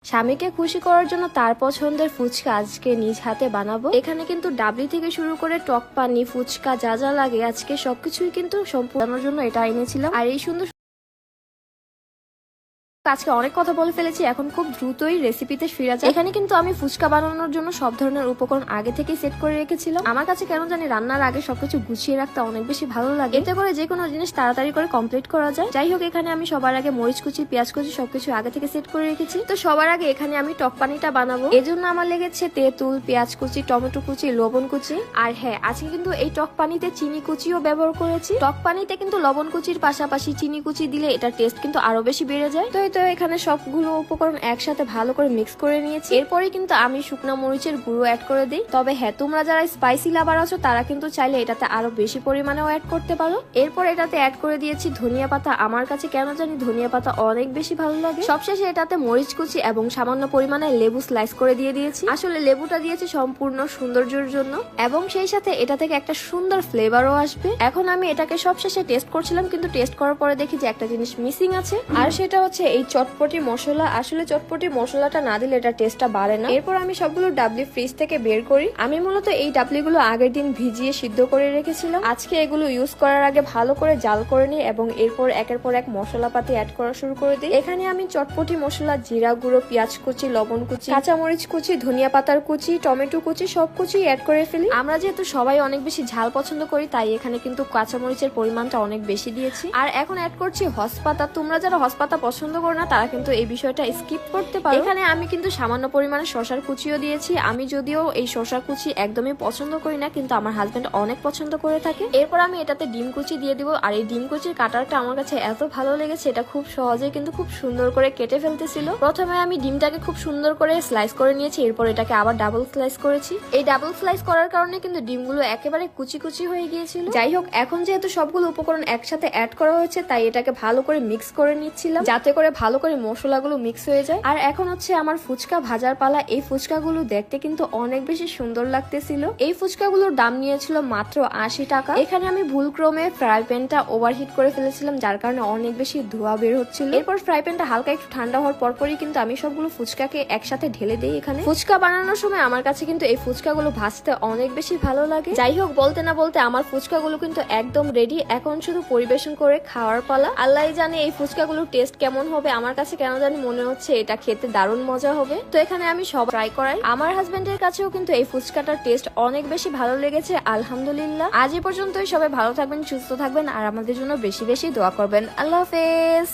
স্বামীকে খুশি করার জন্য তার পছন্দের ফুচকা আজকে নিজ হাতে বানাবো। এখানে কিন্তু ডাবলি থেকে শুরু করে টক পানি, ফুচকা যা যা লাগে আজকে সবকিছুই কিন্তু সম্পূর্ণের জন্য এটা এনেছিলাম। আর এই সুন্দর আজকে অনেক কথা বলে ফেলেছি, এখন খুব দ্রুতই রেসিপিতে ফিরে যায়। এখানে কিন্তু আমি ফুচকা বানানোর জন্য সব ধরনের উপকরণ আগে থেকে সেট করে রেখেছিলাম। আমার কাছে কেন জানি রান্নার আগে সবকিছু গুছিয়ে রাখতে অনেক বেশি ভালো লাগে, এতে করে যে কোনো জিনিস তাড়াতাড়ি করে কমপ্লিট করা যায়। যাই হোক, এখানে আমি সবার আগে মরিচ কুচি, পেঁয়াজ কুচি সবকিছু আগে থেকে সেট করে রেখেছি। তো সবার আগে এখানে আমি টক পানিটা বানাবো, এজন্য আমার লেগেছে তেঁতুল, পেঁয়াজ কুচি, টমেটো কুচি, লবণ কুচি। আর হ্যাঁ, আজকে কিন্তু এই টক পানিতে চিনি কুচিও ব্যবহার করেছি। টক পানিতে কিন্তু লবণ কুচির পাশাপাশি চিনি কুচি দিলে এটার টেস্ট কিন্তু আরো বেশি বেড়ে যায়। তো এখানে সবগুলো উপকরণ একসাথে ভালো করে মিক্স করে নিয়েছি। এরপরে কিন্তু আমি শুকনো মরিচের গুঁড়ো অ্যাড করে দিই। তবে হ্যাঁ, তোমরা যারা স্পাইসি লাভার আছো তারা কিন্তু চাইলে এটাতে আরো বেশি পরিমাণেও অ্যাড করতে পারো। এরপর এটাতে অ্যাড করে দিয়েছি ধনিয়া পাতা। আমার কাছে কেন জানি ধনিয়া পাতা অনেক বেশি ভালো লাগে। সবশেষে এটাতে মরিচ কুচি এবং সামান্য পরিমাণে লেবু স্লাইস করে দিয়ে দিয়েছি। আসলে লেবুটা দিয়েছি সম্পূর্ণ সৌন্দর্যের জন্য এবং সেই সাথে এটা থেকে একটা সুন্দর ফ্লেভারও আসবে। এখন আমি এটাকে সবশেষে টেস্ট করছিলাম, কিন্তু টেস্ট করার পরে দেখি যে একটা জিনিস মিসিং আছে, আর সেটা হচ্ছে এই চটপটি মশলা। আসলে চটপটি মশলাটা না দিলে এটা টেস্টটা বাড়ে না। এরপর আমি সবগুলো ডাবলি ফ্রিজ থেকে বের করি। আমি মূলত এই ডাবলিগুলো আগের দিন ভিজিয়ে সিদ্ধ করে রেখেছিলাম। আজকে এগুলো ইউজ করার আগে ভালো করে জাল করে নিই এবং এরপর একের পর এক মশলাপাতি অ্যাড করা শুরু করে দিই। এখানে আমি চটপটি মশলা, জিরা গুঁড়ো, পেঁয়াজ কুচি, লবণ কুচি, কাঁচামরিচ কুচি, ধনিয়া পাতার কুচি, টমেটো কুচি সব কুচি অ্যাড করে ফেলি। আমরা যেহেতু সবাই অনেক বেশি ঝাল পছন্দ করি, তাই এখানে কিন্তু কাঁচামরিচের পরিমাণটা অনেক বেশি দিয়েছি। আর এখন অ্যাড করছি হসপাতা। তোমরা যারা হসপাতা পছন্দ করো না তারা কিন্তু এই বিষয়টা স্কিপ করতে পারো। এখানে আমি কিন্তু সামান্য পরিমাণে শসার কুচিও দিয়েছি। আমি যদিও এই শসার কুচি একদমই পছন্দ করি না, কিন্তু আমার হাজবেন্ড অনেক পছন্দ করে থাকে। এরপর আমি এটাতে ডিম কুচি দিয়ে দিব। আর এই ডিম কুচির কাটারটা আমার কাছে এত ভালো লেগেছে, এটা খুব সহজে কিন্তু খুব সুন্দর করে কেটে ফেলতেছিল। প্রথমে আমি ডিমটাকে খুব সুন্দর করে স্লাইস করে নিয়েছি, এরপর এটাকে আবার ডাবল স্লাইস করেছি। এই ডাবল স্লাইস করার কারণে কিন্তু ডিমগুলো একেবারে কুচি কুচি হয়ে গিয়েছিল। যাই হোক, এখন যেহেতু সবগুলো উপকরণ একসাথে অ্যাড করা হয়েছে, তাই এটাকে ভালো করে মিক্স করে নিচ্ছিলাম, যাতে করে ভালো করে মশলাগুলো মিক্স হয়ে যায়। আর এখন হচ্ছে আমার ফুচকা ভাজার পালা। এই ফুচকাগুলো দেখতে কিন্তু অনেক বেশি সুন্দর লাগতেছিল। এই ফুচকাগুলোর দাম নিয়েছিল মাত্র 80 টাকা। এখানে আমি ভুলক্রমে ফ্রাই প্যানটা ওভারহিট করে ফেলেছিলাম, যার কারণে অনেক বেশি ধোঁয়া বের হচ্ছিল। এরপর ফ্রাই প্যানটা হালকা একটু ঠান্ডা হওয়ার পরপরই কিন্তু আমি সবগুলো ফুচকাকে একসাথে ঢেলে দিই। এখানে ফুচকা বানানোর সময় আমার কাছে কিন্তু এই ফুচকাগুলো ভাজতে অনেক বেশি ভালো লাগে। যাই হোক, বলতে না বলতে আমার ফুচকাগুলো কিন্তু একদম রেডি। এখন শুধু পরিবেশন করে খাওয়ার পালা। আল্লাহ জানে এই ফুচকাগুলোর টেস্ট কেমন হবে। আমার কাছে কেন জানি মনে হচ্ছে এটা খেতে দারুণ মজা হবে। তো এখানে আমি সব ট্রাই করাই। আমার হাজবেন্ডের কাছেও কিন্তু এই ফুচকাটার টেস্ট অনেক বেশি ভালো লেগেছে, আলহামদুলিল্লাহ। আজ এই পর্যন্তই। সবাই ভালো থাকবেন, সুস্থ থাকবেন আর আমাদের জন্য বেশি বেশি দোয়া করবেন। আল্লাহ হাফেজ।